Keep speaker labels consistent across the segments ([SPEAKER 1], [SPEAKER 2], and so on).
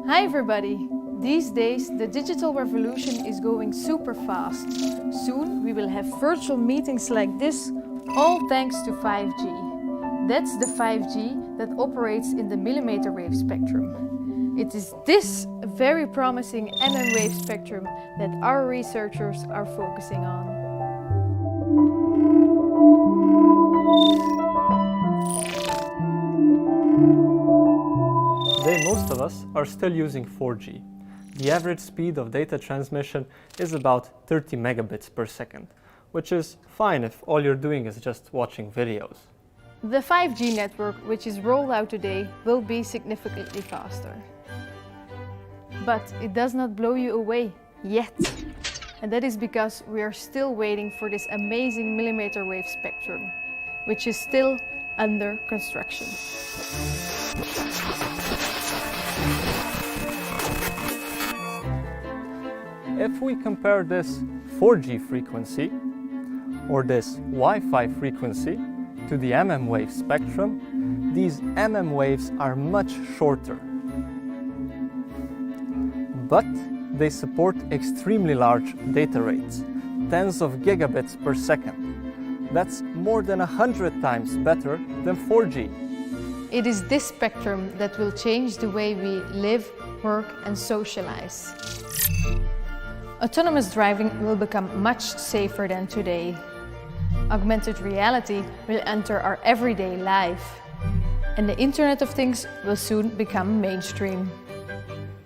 [SPEAKER 1] Hi everybody! These days the digital revolution is going super fast. Soon we will have virtual meetings like this, all thanks to 5G. That's the 5G that operates in the millimeter wave spectrum. It is this very promising wave spectrum that our researchers are focusing on.
[SPEAKER 2] Today, most of us are still using 4G. The average speed of data transmission is about 30 megabits per second, which is fine if all you're doing is just watching videos.
[SPEAKER 1] The 5G network, which is rolled out today, will be significantly faster. But it does not blow you away yet. And that is because we are still waiting for this amazing millimeter wave spectrum, which is still under construction.
[SPEAKER 2] If we compare this 4G frequency or this Wi-Fi frequency to the wave spectrum, these waves are much shorter. But they support extremely large data rates, tens of gigabits per second. That's more than 100 times better than 4G.
[SPEAKER 1] It is this spectrum that will change the way we live, work and socialize. Autonomous driving will become much safer than today. Augmented reality will enter our everyday life. And the Internet of Things will soon become mainstream.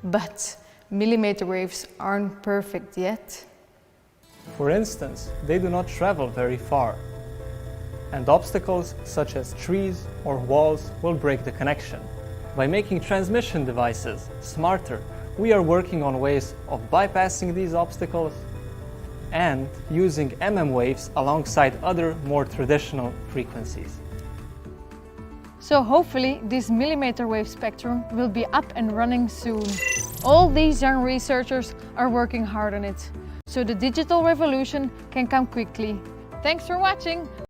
[SPEAKER 1] But millimeter waves aren't perfect yet.
[SPEAKER 2] For instance, they do not travel very far. And obstacles such as trees or walls will break the connection. By making transmission devices smarter, we are working on ways of bypassing these obstacles and using waves alongside other more traditional frequencies.
[SPEAKER 1] So hopefully this millimeter wave spectrum will be up and running soon. All these young researchers are working hard on it, so the digital revolution can come quickly. Thanks for watching!